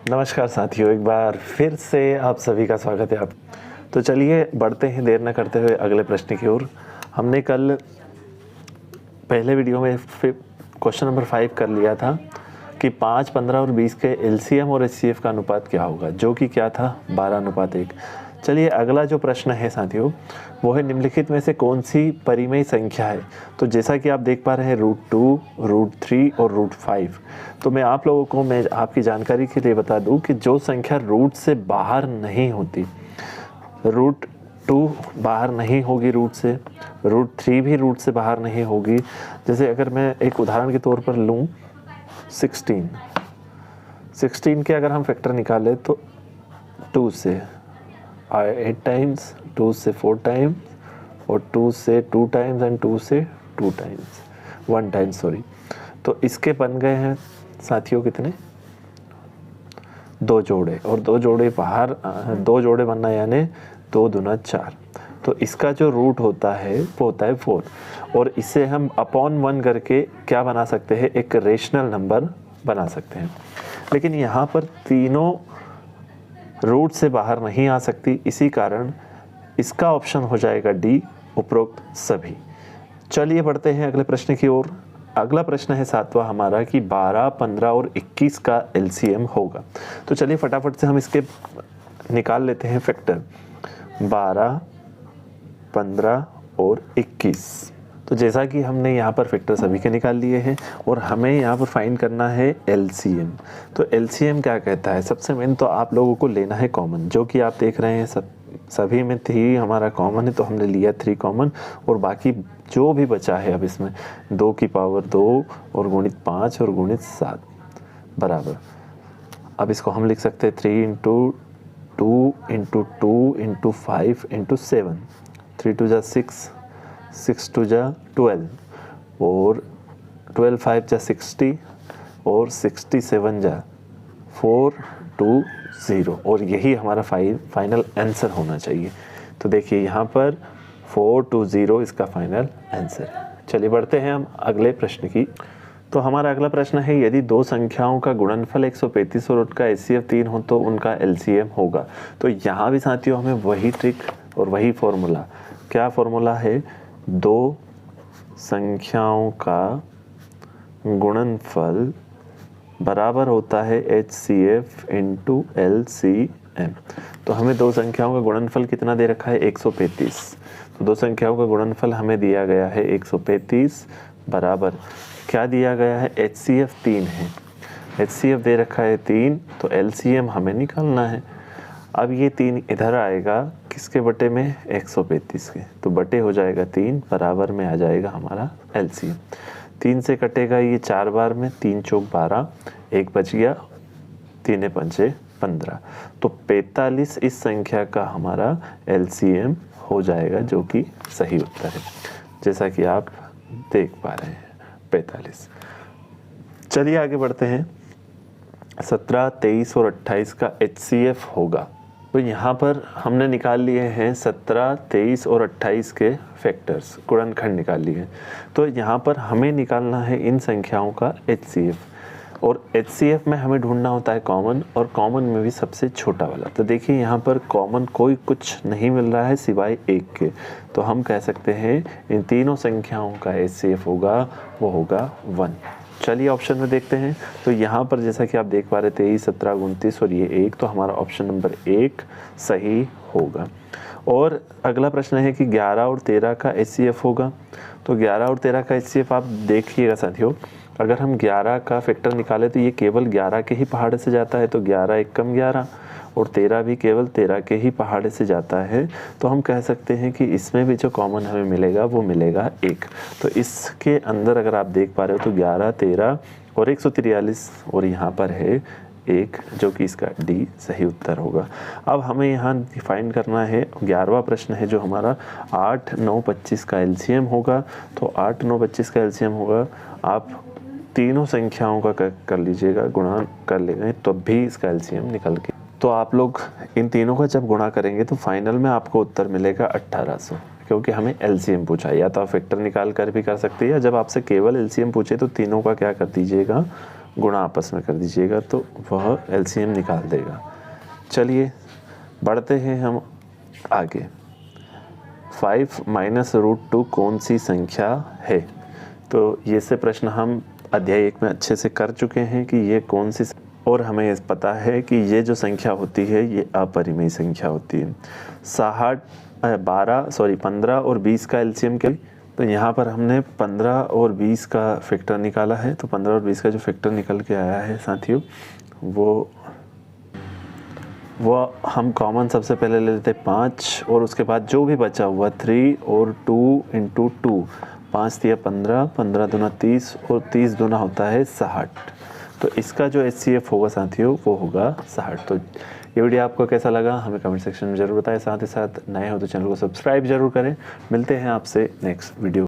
नमस्कार साथियों, एक बार फिर से आप सभी का स्वागत है। आप तो चलिए बढ़ते हैं देर न करते हुए अगले प्रश्न की ओर। हमने कल पहले वीडियो में क्वेश्चन नंबर 5 कर लिया था कि 5, 15 और 20 के एलसीएम और एचसीएफ का अनुपात क्या होगा, जो कि क्या था 12:1। चलिए अगला जो प्रश्न है साथियों वो है निम्नलिखित में से कौन सी परिमेय संख्या है। तो जैसा कि आप देख पा रहे हैं √2, √3 और √5। तो मैं आप लोगों को मैं आपकी जानकारी के लिए बता दूं कि जो संख्या रूट से बाहर नहीं होती, √2 बाहर नहीं होगी रूट से, √3 भी रूट से बाहर नहीं होगी। जैसे अगर मैं एक उदाहरण के तौर पर लूँ 16 के अगर हम फैक्टर निकालें तो 2 से 8 टाइम्स, 2 से 4 टाइम्स और 2 से 2 टाइम्स एंड 2 से 2 टाइम्स 1 टाइम सॉरी। तो इसके बन गए हैं साथियों कितने, 2 जोड़े, और 2 जोड़े बाहर 2 जोड़े बनना यानी 2 दूना 4। तो इसका जो रूट होता है वो होता है 4, और इसे हम अपॉन 1 करके क्या बना सकते हैं, एक रेशनल नंबर बना सकते हैं। लेकिन यहाँ पर तीनों रूट से बाहर नहीं आ सकती, इसी कारण इसका ऑप्शन हो जाएगा डी, उपरोक्त सभी। चलिए बढ़ते हैं अगले प्रश्न की ओर। अगला प्रश्न है 7वां हमारा कि 12, 15 और 21 का एलसीएम होगा। तो चलिए फटाफट से हम इसके निकाल लेते हैं फैक्टर 12, 15 और 21। तो जैसा कि हमने यहाँ पर फैक्टर सभी के निकाल लिए हैं और हमें यहाँ पर फाइंड करना है एलसीएम। तो एलसीएम क्या कहता है, सबसे मेन तो आप लोगों को लेना है कॉमन, जो कि आप देख रहे हैं सभी में 3 हमारा कॉमन है, तो हमने लिया 3 कॉमन, और बाकी जो भी बचा है अब इसमें 2 की पावर 2 और गुणित 5 और गुणित 7 बराबर। अब इसको हम लिख सकते हैं 3 × 2 × 2 × 5 × 7, 3 2 जा 6, 6 2 जा 12 और 12 5 जा 60 और 67 जा 420, और यही हमारा फाइनल आंसर होना चाहिए। तो देखिए यहाँ पर 420 इसका फाइनल आंसर है। चलिए बढ़ते हैं हम अगले प्रश्न की। तो हमारा अगला प्रश्न है यदि 2 संख्याओं का गुणनफल 135 और उनका एचसीएफ 3 हो तो उनका एलसीएम होगा। तो यहाँ भी साथियों हमें वही ट्रिक और वही फॉर्मूला, क्या फॉर्मूला है, 2 संख्याओं का गुणनफल बराबर होता है HCF × LCM। तो हमें 2 संख्याओं का गुणनफल कितना दे रखा है, 135। तो 2 संख्याओं का गुणनफल हमें दिया गया है 135 बराबर क्या दिया गया है, HCF 3 है, HCF दे रखा है 3, तो LCM हमें निकालना है। अब ये 3 इधर आएगा किसके बटे में, 135 के, तो बटे हो जाएगा 3, बराबर में आ जाएगा हमारा LCM। 3 से कटेगा ये 4 बार में, 3 चौक 12, 1 बच गया, 3 पंचे 15, तो 45 इस संख्या का हमारा LCM हो जाएगा, जो कि सही उत्तर है, जैसा कि आप देख पा रहे हैं 45। चलिए आगे बढ़ते हैं। 17, 23 और 28 का HCF होगा। तो यहाँ पर हमने निकाल लिए हैं 17, 23 और 28 के फैक्टर्स, गुणनखंड निकाल लिए हैं। तो यहाँ पर हमें निकालना है इन संख्याओं का HCF, और HCF में हमें ढूंढना होता है कॉमन, और कॉमन में भी सबसे छोटा वाला। तो देखिए यहाँ पर कॉमन कोई कुछ नहीं मिल रहा है सिवाय 1 के, तो हम कह सकते हैं इन तीनों संख्याओं का HCF होगा, वो होगा 1। चलिए ऑप्शन में देखते हैं। तो यहाँ पर जैसा कि आप देख पा रहे 23, 17, 29 और ये 1, तो हमारा ऑप्शन नंबर 1 सही होगा। और अगला प्रश्न है कि 11 और 13 का HCF होगा। तो 11 और 13 का HCF आप देखिएगा साथियों, अगर हम 11 का फैक्टर निकालें तो ये केवल 11 के ही पहाड़े से जाता है, तो 11 एकम 11, और 13 भी केवल 13 के ही पहाड़े से जाता है। तो हम कह सकते हैं कि इसमें भी जो कॉमन हमें मिलेगा वो मिलेगा 1। तो इसके अंदर अगर आप देख पा रहे हो तो 11, 13 और 143, और यहाँ पर है 1, जो कि इसका डी सही उत्तर होगा। अब हमें यहाँ डिफाइन करना है 11वां प्रश्न है जो हमारा 8, 9, 25 का एलसीएम होगा। तो 8, 9, 25 का एलसीएम होगा, आप तीनों संख्याओं का कर लीजिएगा, गुणा कर लेंगे तो भी इसका एलसीएम निकल के, तो आप लोग इन तीनों का जब गुणा करेंगे तो फाइनल में आपको उत्तर मिलेगा 1800, क्योंकि हमें एलसीएम पूछा है। या तो आप फैक्टर निकाल कर भी कर सकते हैं, या जब आपसे केवल एलसीएम पूछे तो तीनों का क्या कर दीजिएगा, गुणा आपस में कर दीजिएगा तो वह एलसीएम निकाल देगा। चलिए बढ़ते हैं हम आगे। 5 माइनस √2 कौन सी संख्या है? तो ये से प्रश्न हम अध्याय 1 में अच्छे से कर चुके हैं कि ये कौन सी, और हमें ये पता है कि ये जो संख्या होती है ये अपरिमेय संख्या होती है। 15 और 20 का एलसीएम क्या? तो यहाँ पर हमने 15 और 20 का फैक्टर निकाला है। तो 15 और 20 का जो फैक्टर निकल के आया है साथियों, वो हम कॉमन सबसे पहले ले लेते 5 और उसके बाद जो भी बचा हुआ 3 और 2 × 2, 5 × 15, 15 दूना 30 और 30 दूना होता है 60। तो इसका जो HCF होगा साथियों वो होगा 60। तो ये वीडियो आपको कैसा लगा हमें कमेंट सेक्शन में ज़रूर बताएं। साथ ही साथ नए हो तो चैनल को सब्सक्राइब जरूर करें। मिलते हैं आपसे नेक्स्ट वीडियो।